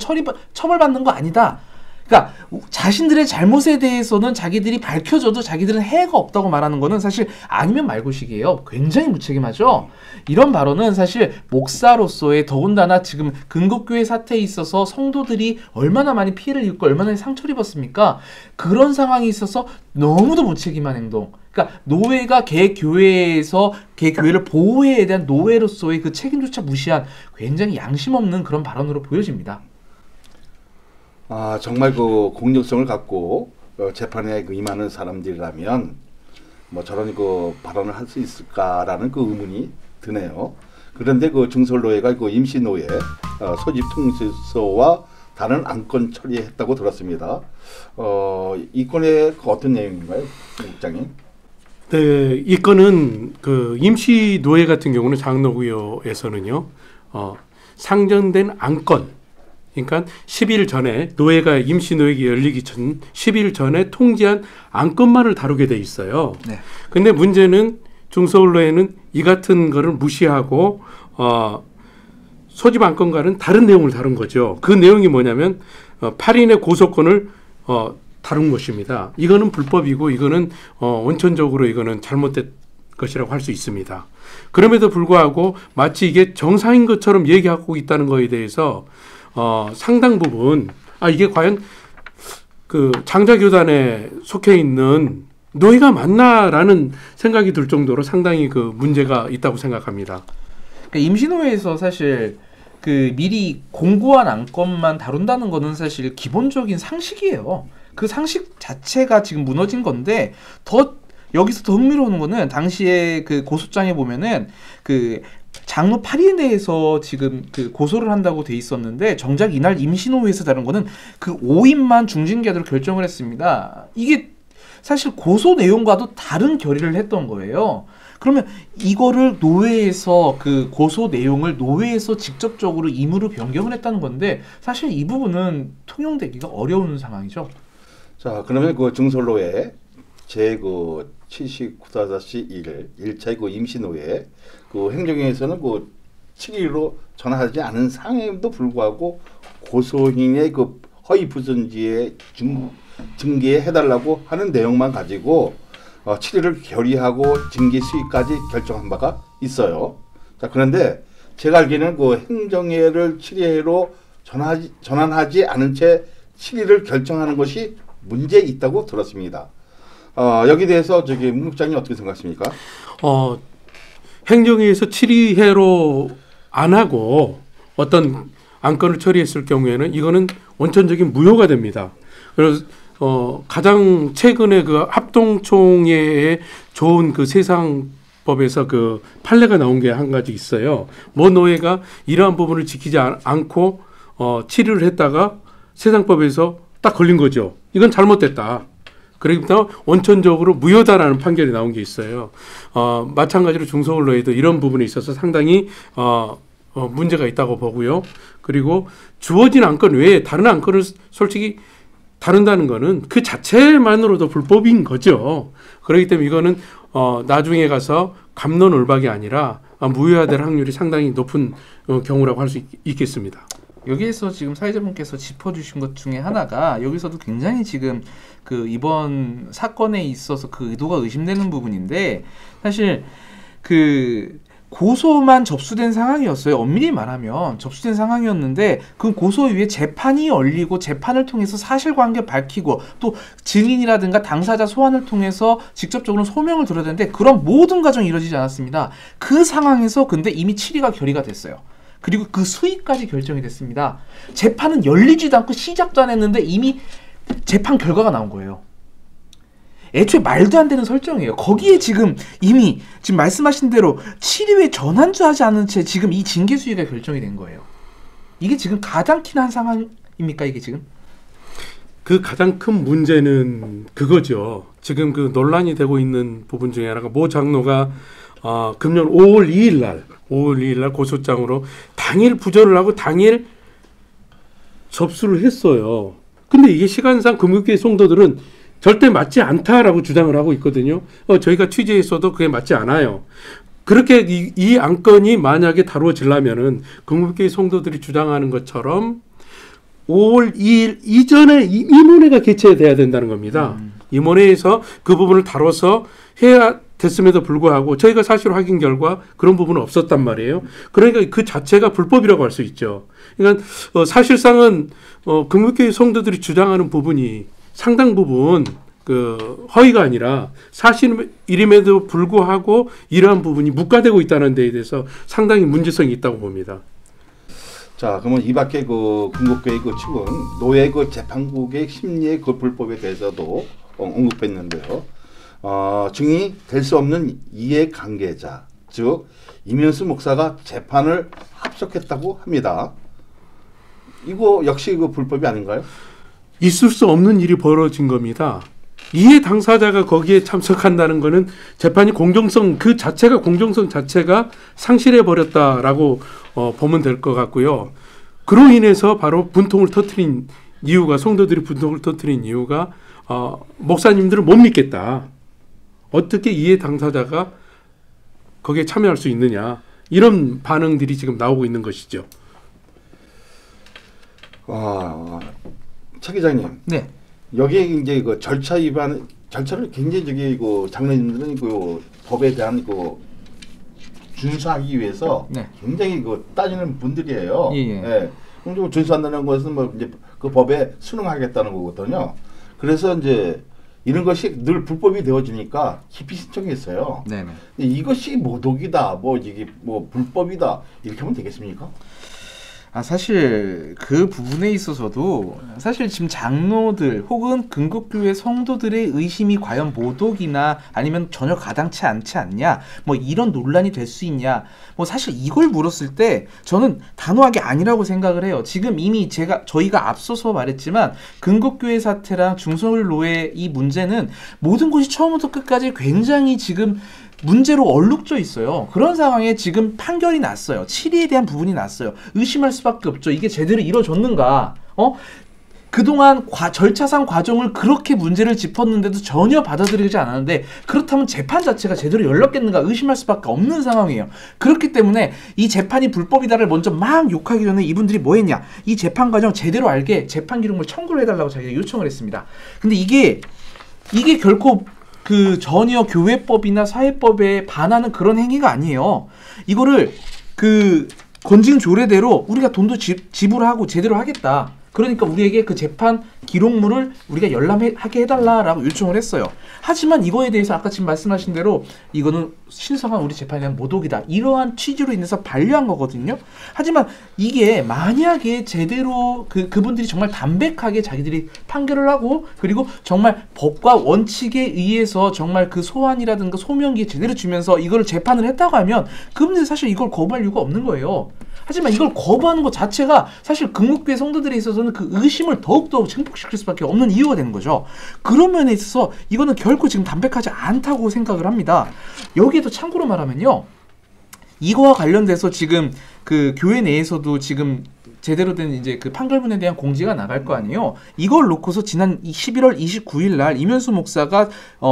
처벌받는 거 아니다. 그러니까 자신들의 잘못에 대해서는 자기들이 밝혀줘도 자기들은 해가 없다고 말하는 거는 사실 아니면 말고식이에요. 굉장히 무책임하죠. 이런 발언은 사실 목사로서의 더군다나 지금 근국교회 사태에 있어서 성도들이 얼마나 많이 피해를 입고 얼마나 상처를 입었습니까? 그런 상황에 있어서 너무도 무책임한 행동. 그러니까 노회가 개교회에서 개교회를 보호해야 대한 노회로서의 그 책임조차 무시한 굉장히 양심 없는 그런 발언으로 보여집니다. 아, 정말 그 공정성을 갖고 재판에 그 임하는 사람들이라면 뭐 저런 그 발언을 할 수 있을까라는 그 의문이 드네요. 그런데 그 증설노예가 그 임시노예 소집 통지서와 다른 안건 처리했다고 들었습니다. 이 건의 그 어떤 내용인가요, 국장님? 네, 이 건은 그 임시노예 같은 경우는 장로구요에서는요, 상정된 안건. 그러니까 10일 전에 노예가 임시노예가 열리기 전 10일 전에 통지한 안건만을 다루게 돼 있어요. 네. 근데 문제는 중서울노예는 이 같은 거를 무시하고 소집 안건과는 다른 내용을 다룬 거죠. 그 내용이 뭐냐면 8인의 고소권을 다룬 것입니다. 이거는 불법이고 이거는 원천적으로 이거는 잘못된 것이라고 할 수 있습니다. 그럼에도 불구하고 마치 이게 정상인 것처럼 얘기하고 있다는 거에 대해서 상당 부분 이게 과연 그 장자교단에 속해 있는 노예가 맞나라는 생각이 들 정도로 상당히 그 문제가 있다고 생각합니다. 그러니까 임시노예에서 사실 그 미리 공고한 안건만 다룬다는 거는 사실 기본적인 상식이에요. 그 상식 자체가 지금 무너진 건데 여기서 더 흥미로운 거는 당시에 그 고소장에 보면은 그 장로 8인에 대해서 지금 그 고소를 한다고 돼 있었는데 정작 이날 임시노회에서 다른 거는 그 5인만 중징계하도록 결정을 했습니다. 이게 사실 고소 내용과도 다른 결의를 했던 거예요. 그러면 이거를 노회에서 그 고소 내용을 노회에서 직접적으로 임의로 변경을 했다는 건데 사실 이 부분은 통용되기가 어려운 상황이죠. 자, 그러면 그 증설노예 제 79-1 1차 그 임시노예 그 행정위에서는 그 7일로 전화하지 않은 상황에도 불구하고 고소인의 그 허위 부선지에 징계해 해달라고 하는 내용만 가지고 7일을 결의하고 징계 수위까지 결정한 바가 있어요. 자, 그런데 제가 알기에는 그 행정위를 7일로 전환하지 않은 채 7일을 결정하는 것이 문제 있다고 들었습니다. 여기 대해서 문 국장님 어떻게 생각하십니까? 행정위에서 7위회로 안 하고 어떤 안건을 처리했을 경우에는 이거는 원천적인 무효가 됩니다. 그래서 가장 최근에 그 합동총회에 좋은 그 세상법에서 그 판례가 나온 게 한 가지 있어요. 뭐 노예가 이러한 부분을 지키지 않고 7위를 했다가 세상법에서 딱 걸린 거죠. 이건 잘못됐다. 그러니까 원천적으로 무효다라는 판결이 나온 게 있어요. 마찬가지로 중서울노예도 이런 부분에 있어서 상당히 문제가 있다고 보고요. 그리고 주어진 안건 외에 다른 안건을 솔직히 다룬다는 거는 그 자체만으로도 불법인 거죠. 그렇기 때문에 이거는 나중에 가서 갑론을박이 아니라 무효화될 확률이 상당히 높은 경우라고 할 수 있겠습니다. 여기에서 지금 사회자분께서 짚어주신 것 중에 하나가 여기서도 굉장히 지금 그 이번 사건에 있어서 그 의도가 의심되는 부분인데 사실 그 고소만 접수된 상황이었어요. 엄밀히 말하면 접수된 상황이었는데 그 고소 이후에 재판이 열리고 재판을 통해서 사실관계 밝히고 또 증인이라든가 당사자 소환을 통해서 직접적으로 소명을 들어야 되는데 그런 모든 과정이 이루어지지 않았습니다. 그 상황에서 근데 이미 7위가 결의가 됐어요. 그리고 그 수위까지 결정이 됐습니다. 재판은 열리지도 않고 시작도 안 했는데 이미 재판 결과가 나온 거예요. 애초에 말도 안 되는 설정이에요. 거기에 지금 이미 지금 말씀하신 대로 7위에 전환조하지 않은 채 지금 이 징계 수위가 결정이 된 거예요. 이게 지금 가장 큰 상황입니까 이게 지금? 그 가장 큰 문제는 그거죠. 지금 그 논란이 되고 있는 부분 중에 하나가 모 장로가 금년 5월 2일 날 고소장으로 당일 부전을 하고 당일 접수를 했어요. 근데 이게 시간상 금융교회 성도들은 절대 맞지 않다라고 주장을 하고 있거든요. 저희가 취재했어도 그게 맞지 않아요. 그렇게 이 안건이 만약에 다루어지려면은 금융교회 성도들이 주장하는 것처럼 5월 2일 이전에 임원회가 개최돼야 된다는 겁니다. 임원회에서 그 부분을 다뤄서 해야 됐음에도 불구하고 저희가 사실 확인 결과 그런 부분은 없었단 말이에요. 그러니까 그 자체가 불법이라고 할 수 있죠. 그러니까 사실상은 금융교회 성도들이 주장하는 부분이 상당 부분 그 허위가 아니라 사실임에도 불구하고 이러한 부분이 묵과되고 있다는 데에 대해서 상당히 문제성이 있다고 봅니다. 자, 그러면 이 밖에 그 금국교회 그 측은 노예 그 재판국의 심리의 그 불법에 대해서도 언급했는데요. 증인이 될 수 없는 이해관계자, 즉 이면수 목사가 재판을 합석했다고 합니다. 이거 역시 그 불법이 아닌가요? 있을 수 없는 일이 벌어진 겁니다. 이해 당사자가 거기에 참석한다는 것은 재판이 공정성 그 자체가 공정성 자체가 상실해 버렸다라고 보면 될 것 같고요. 그로 인해서 바로 분통을 터뜨린 이유가 성도들이 분통을 터뜨린 이유가 목사님들을 못 믿겠다. 어떻게 이해 당사자가 거기에 참여할 수 있느냐 이런 반응들이 지금 나오고 있는 것이죠. 차 기자님. 네. 여기에 이제 그 절차 위반 절차를 굉장히 그 장로님들은 그 법에 대한 그 준수하기 위해서 네. 굉장히 그 따지는 분들이에요. 예. 예. 그럼 준수한다는 것은 뭐 이제 그 법에 순응하겠다는 거거든요. 그래서 이제 이런 것이 늘 불법이 되어지니까 기피 신청했어요. 네네. 이것이 모독이다, 뭐 이게 뭐 불법이다 이렇게 하면 되겠습니까? 사실 그 부분에 있어서도 사실 지금 장로들 혹은 금국교회 성도들의 의심이 과연 모독이나 아니면 전혀 가당치 않지 않냐 뭐 이런 논란이 될 수 있냐 뭐 사실 이걸 물었을 때 저는 단호하게 아니라고 생각을 해요. 지금 이미 저희가 앞서서 말했지만 금국교회 사태랑 중서울로의 이 문제는 모든 것이 처음부터 끝까지 굉장히 지금 문제로 얼룩져 있어요. 그런 상황에 지금 판결이 났어요. 7위에 대한 부분이 났어요. 의심할 수밖에 없죠. 이게 제대로 이루어졌는가? 그동안 절차상 과정을 그렇게 문제를 짚었는데도 전혀 받아들이지 않았는데 그렇다면 재판 자체가 제대로 열렸겠는가 의심할 수밖에 없는 상황이에요. 그렇기 때문에 이 재판이 불법이다를 먼저 막 욕하기 전에 이분들이 뭐 했냐? 이 재판 과정 제대로 알게 재판 기록물 청구를 해달라고 자기가 요청을 했습니다. 근데 이게 결코 그 전혀 교회법이나 사회법에 반하는 그런 행위가 아니에요. 이거를 그 건징 조례대로 우리가 돈도 지불하고 제대로 하겠다. 그러니까 우리에게 그 재판 기록물을 우리가 열람하게 해달라라고 요청을 했어요. 하지만 이거에 대해서 아까 지금 말씀하신 대로 이거는 신성한 우리 재판에 대한 모독이다. 이러한 취지로 인해서 반려한 거거든요. 하지만 이게 만약에 제대로 그분들이 정말 담백하게 자기들이 판결을 하고 그리고 정말 법과 원칙에 의해서 정말 그 소환이라든가 소명기 제대로 주면서 이걸 재판을 했다고 하면 그분들이 사실 이걸 거부할 이유가 없는 거예요. 하지만 이걸 거부하는 것 자체가 사실 금국교회 성도들에 있어서는 그 의심을 더욱더 증폭시킬 수밖에 없는 이유가 되는 거죠. 그런 면에 있어서 이거는 결코 지금 담백하지 않다고 생각을 합니다. 여기에도 참고로 말하면요. 이거와 관련돼서 지금 그 교회 내에서도 지금 제대로 된 이제 그 판결문에 대한 공지가 나갈 거 아니에요. 이걸 놓고서 지난 11월 29일 날 이면수 목사가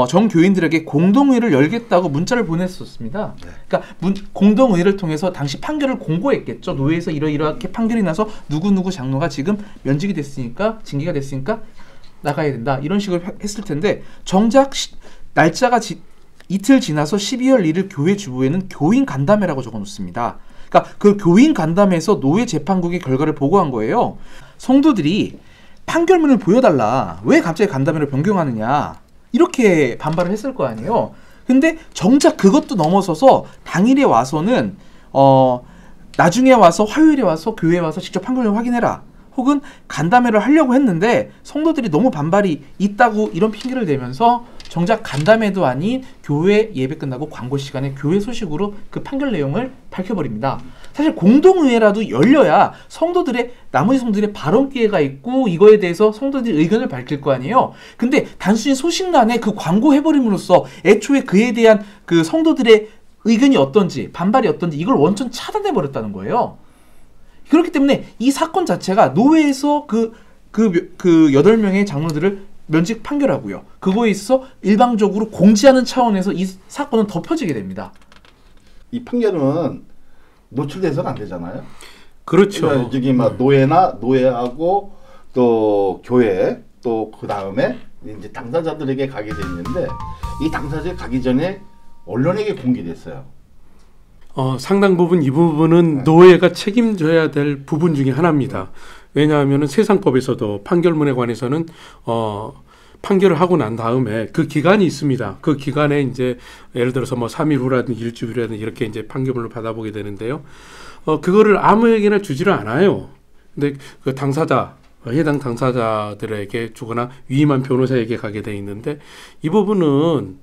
전 교인들에게 공동회의를 열겠다고 문자를 보냈었습니다. 그러니까 공동회의를 통해서 당시 판결을 공고했겠죠. 노회에서 이렇게 판결이 나서 누구누구 장로가 지금 면직이 됐으니까 징계가 됐으니까 나가야 된다. 이런 식으로 했을 텐데 정작 날짜가 이틀 지나서 12월 1일 교회 주보에는 교인 간담회라고 적어 놓습니다. 그러니까 그 교인 간담회에서 노예 재판국의 결과를 보고한 거예요. 성도들이 판결문을 보여달라. 왜 갑자기 간담회를 변경하느냐. 이렇게 반발을 했을 거 아니에요. 근데 정작 그것도 넘어서서 당일에 와서는 나중에 와서 화요일에 와서 교회에 와서 직접 판결을 확인해라. 혹은 간담회를 하려고 했는데 성도들이 너무 반발이 있다고 이런 핑계를 대면서 정작 간담회도 아닌 교회 예배 끝나고 광고 시간에 교회 소식으로 그 판결 내용을 밝혀버립니다. 사실 공동의회라도 열려야 나머지 성도들의 발언 기회가 있고 이거에 대해서 성도들이 의견을 밝힐 거 아니에요. 근데 단순히 소식란에 그 광고 해버림으로써 애초에 그에 대한 그 성도들의 의견이 어떤지 반발이 어떤지 이걸 원천 차단해버렸다는 거예요. 그렇기 때문에 이 사건 자체가 노회에서 그 8명의 장로들을 면직 판결하고요. 그거에 있어서 일방적으로 공지하는 차원에서 이 사건은 덮어지게 됩니다. 이 판결은 노출돼서는 안 되잖아요. 그렇죠. 그러니까 저기 막 노예하고 또 교회 또 그 다음에 이제 당사자들에게 가게 돼 있는데 이 당사자에 가기 전에 언론에게 공개됐어요. 상당 부분 이 부분은 노예가 책임져야 될 부분 중에 하나입니다. 왜냐하면 세상법에서도 판결문에 관해서는 판결을 하고 난 다음에 그 기간이 있습니다. 그 기간에 이제 예를 들어서 뭐 3일 후라든지 일주일 후라든지 이렇게 이제 판결문을 받아보게 되는데요. 그거를 아무에게나 주지를 않아요. 근데 그 해당 당사자들에게 주거나 위임한 변호사에게 가게 돼 있는데 이 부분은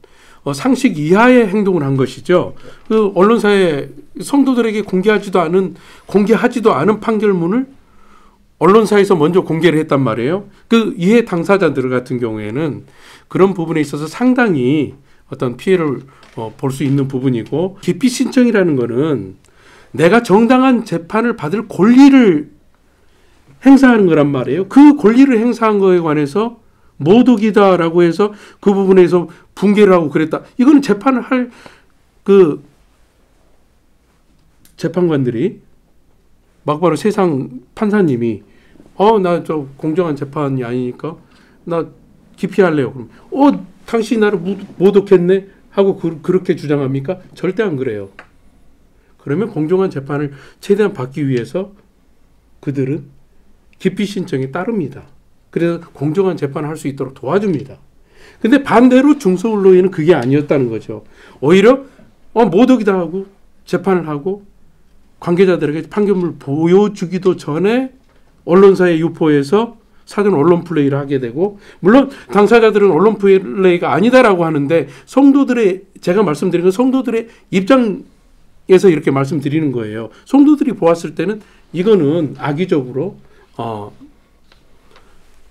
상식 이하의 행동을 한 것이죠. 그 언론사에 성도들에게 공개하지도 않은 판결문을 언론사에서 먼저 공개를 했단 말이에요. 그 이해 당사자들 같은 경우에는 그런 부분에 있어서 상당히 어떤 피해를 볼 수 있는 부분이고, 기피 신청이라는 거는 내가 정당한 재판을 받을 권리를 행사하는 거란 말이에요. 그 권리를 행사한 거에 관해서 모독이다라고 해서 그 부분에서 붕괴를 하고 그랬다. 이거는 재판을 할 그 재판관들이 막바로 세상 판사님이 나 저 공정한 재판이 아니니까 나 기피할래요. 그럼 당신이 나를 모독했네 하고 그렇게 주장합니까? 절대 안 그래요. 그러면 공정한 재판을 최대한 받기 위해서 그들은 기피 신청에 따릅니다. 그래서 공정한 재판을 할 수 있도록 도와줍니다. 근데 반대로 중소언론에는 그게 아니었다는 거죠. 오히려 모독이다 하고 재판을 하고 관계자들에게 판결문을 보여주기도 전에 언론사에 유포해서 사전 언론 플레이를 하게 되고, 물론 당사자들은 언론 플레이가 아니다라고 하는데 제가 말씀드린 건 성도들의 입장에서 이렇게 말씀드리는 거예요. 성도들이 보았을 때는 이거는 악의적으로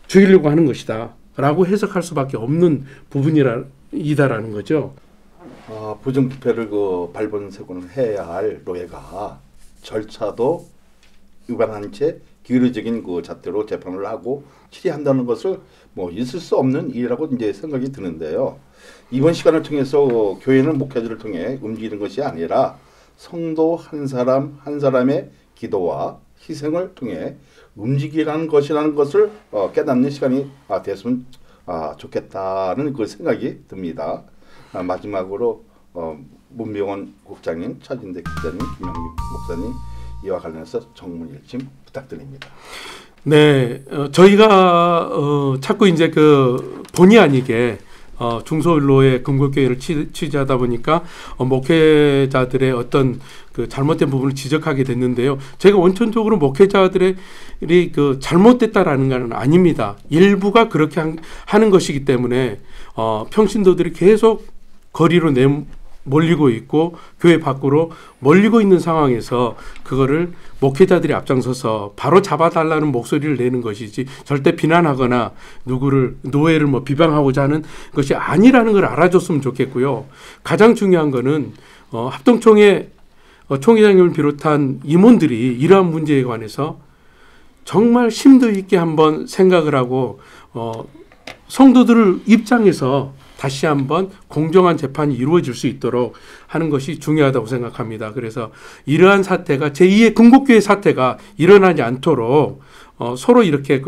죽이려고 하는 것이다 라고 해석할 수밖에 없는 부분이다라는 거죠. 부정부패를 발본색원을 해야 할 노예가 절차도 위반한 채 기회적인 잣대로 재판을 하고 처리한다는 것을 있을 수 없는 일이라고 이제 생각이 드는데요. 이번 시간을 통해서 교회는 목회자를 통해 움직이는 것이 아니라 성도 한 사람 한 사람의 기도와 희생을 통해 움직이라는 것이라는 것을 깨닫는 시간이 됐으면 좋겠다는 그 생각이 듭니다. 마지막으로 문병원 국장님, 차진대 기자님, 김영민 목사님 이와 관련해서 정문 일침 부탁드립니다. 네, 저희가 자꾸 이제 본의 아니게 중소일로의 금골교회를 취재하다 보니까 목회자들의 어떤 잘못된 부분을 지적하게 됐는데요. 제가 원천적으로 목회자들이 잘못됐다라는 건 아닙니다. 일부가 그렇게 하는 것이기 때문에 평신도들이 계속 거리로 몰리고 있고 교회 밖으로 몰리고 있는 상황에서 그거를 목회자들이 앞장서서 바로 잡아달라는 목소리를 내는 것이지 절대 비난하거나 노예를 비방하고자 하는 것이 아니라는 걸 알아줬으면 좋겠고요. 가장 중요한 거는 합동총회 총회장님을 비롯한 임원들이 이러한 문제에 관해서 정말 심도 있게 한번 생각을 하고 성도들 입장에서 다시 한번 공정한 재판이 이루어질 수 있도록 하는 것이 중요하다고 생각합니다. 그래서 이러한 사태가 제2의 금곡교회 사태가 일어나지 않도록 서로 이렇게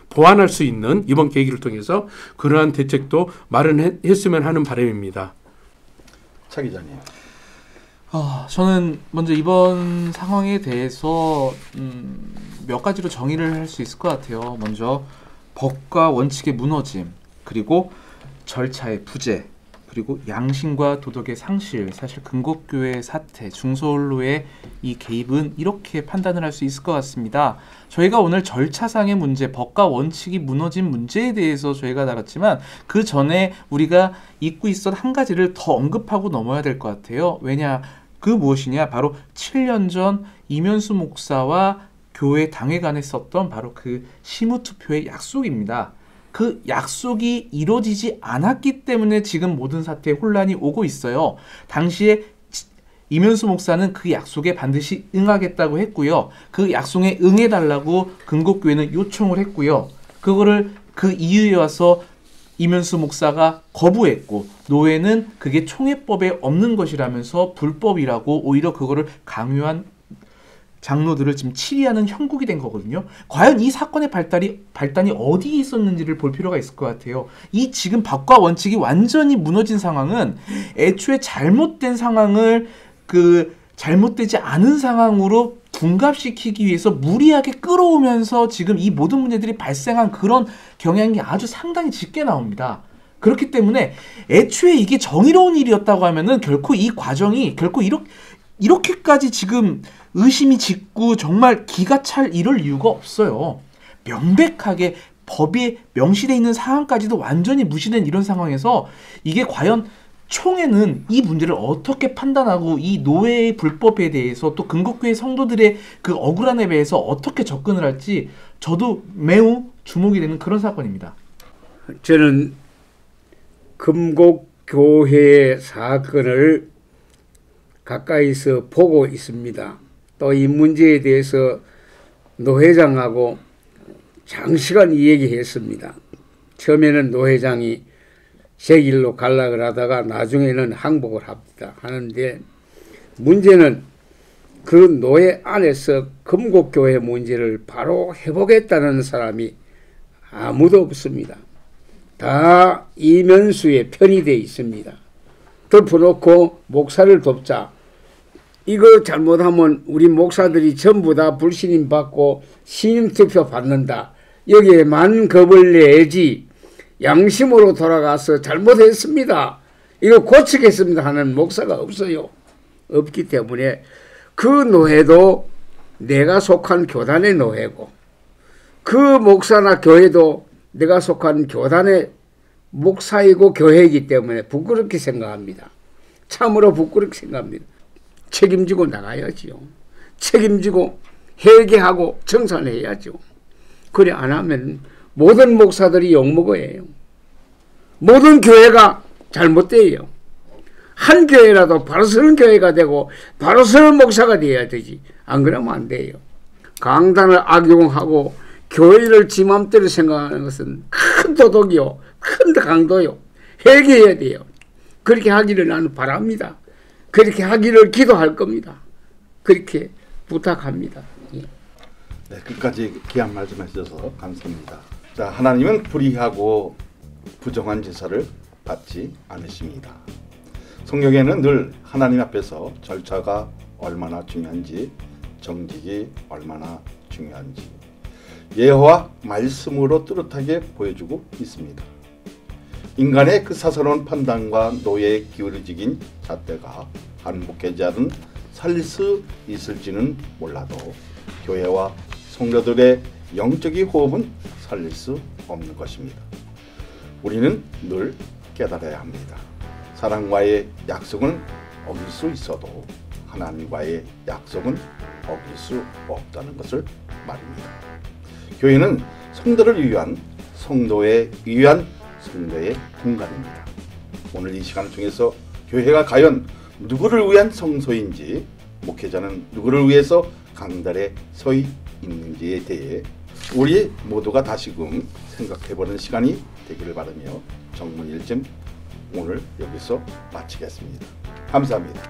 보완할 수 있는 이번 계기를 통해서 그러한 대책도 마련했으면 하는 바람입니다. 차 기자님. 저는 먼저 이번 상황에 대해서 몇 가지로 정의를 할 수 있을 것 같아요. 먼저 법과 원칙의 무너짐, 그리고 절차의 부재, 그리고 양심과 도덕의 상실, 사실 근곡교회 사태, 중서언로의 이 개입은 이렇게 판단을 할 수 있을 것 같습니다. 저희가 오늘 절차상의 문제, 법과 원칙이 무너진 문제에 대해서 저희가 다뤘지만 그 전에 우리가 잊고 있었던 한 가지를 더 언급하고 넘어야 될 것 같아요. 왜냐? 그 무엇이냐? 바로 7년 전 이면수 목사와 교회 당회간에 썼던 바로 그 심우투표의 약속입니다. 그 약속이 이루어지지 않았기 때문에 지금 모든 사태에 혼란이 오고 있어요. 당시에 이면수 목사는 그 약속에 반드시 응하겠다고 했고요. 그 약속에 응해달라고 근곡교회는 요청을 했고요. 그거를 그 이유에 와서 이면수 목사가 거부했고, 노회는 그게 총회법에 없는 것이라면서 불법이라고 오히려 그거를 강요한 장로들을 지금 치리하는 형국이 된 거거든요. 과연 이 사건의 발단이 어디에 있었는지를 볼 필요가 있을 것 같아요. 이 지금 법과 원칙이 완전히 무너진 상황은 애초에 잘못된 상황을 잘못되지 않은 상황으로 둔갑시키기 위해서 무리하게 끌어오면서 지금 이 모든 문제들이 발생한 그런 경향이 아주 상당히 짙게 나옵니다. 그렇기 때문에 애초에 이게 정의로운 일이었다고 하면은 결코 이 과정이 결코 이렇게까지 지금 의심이 짙고 정말 기가 찰 이럴 이유가 없어요. 명백하게 법에 명시되어 있는 상황까지도 완전히 무시된 이런 상황에서 이게 과연 총회는 이 문제를 어떻게 판단하고 이 노예의 불법에 대해서 또 근곡교회 성도들의 그 억울함에 대해서 어떻게 접근을 할지 저도 매우 주목이 되는 그런 사건입니다. 저는 근곡교회의 사건을 가까이서 보고 있습니다. 또 이 문제에 대해서 노 회장하고 장시간 이야기했습니다. 처음에는 노 회장이 제 길로 갈락을 하다가 나중에는 항복을 합니다. 하는데 문제는 그 노예 안에서 근곡교회 문제를 바로 해보겠다는 사람이 아무도 없습니다. 다 이면수의 편이 되어 있습니다. 덮어놓고 목사를 돕자. 이거 잘못하면 우리 목사들이 전부 다 불신임 받고 신임투표 받는다. 여기에만 겁을 내지 양심으로 돌아가서 잘못했습니다. 이거 고치겠습니다 하는 목사가 없어요. 없기 때문에 그 노회도 내가 속한 교단의 노회고 그 목사나 교회도 내가 속한 교단의 목사이고 교회이기 때문에 부끄럽게 생각합니다. 참으로 부끄럽게 생각합니다. 책임지고 나가야지요. 책임지고 회개하고 청산해야죠. 그래 안 하면 모든 목사들이 욕먹어요. 모든 교회가 잘못돼요. 한 교회라도 바로 서는 교회가 되고 바로 서는 목사가 돼야 되지. 안 그러면 안 돼요. 강단을 악용하고 교회를 지 맘대로 생각하는 것은 큰 도덕이요. 큰 강도요. 회개해야 돼요. 그렇게 하기를 나는 바랍니다. 그렇게 하기를 기도할 겁니다. 그렇게 부탁합니다. 네, 끝까지 귀한 말씀해 주셔서 감사합니다. 자, 하나님은 불의하고 부정한 제사를 받지 않으십니다. 성경에는 늘 하나님 앞에서 절차가 얼마나 중요한지, 정직이 얼마나 중요한지 예호와 말씀으로 뚜렷하게 보여주고 있습니다. 인간의 그 사사로운 판단과 노예의 기울어지긴 잣대가 한 목회자는 살릴 수 있을지는 몰라도 교회와 성도들의 영적인 호흡은 살릴 수 없는 것입니다. 우리는 늘 깨달아야 합니다. 사랑과의 약속은 어길 수 있어도 하나님과의 약속은 어길 수 없다는 것을 말입니다. 교회는 성도를 위한 성도의 공간입니다. 오늘 이 시간을 통해서 교회가 과연 누구를 위한 성소인지, 목회자는 누구를 위해서 강단에 서 있는지에 대해 우리 모두가 다시금 생각해보는 시간이 되기를 바라며 정문 1점 오늘 여기서 마치겠습니다. 감사합니다.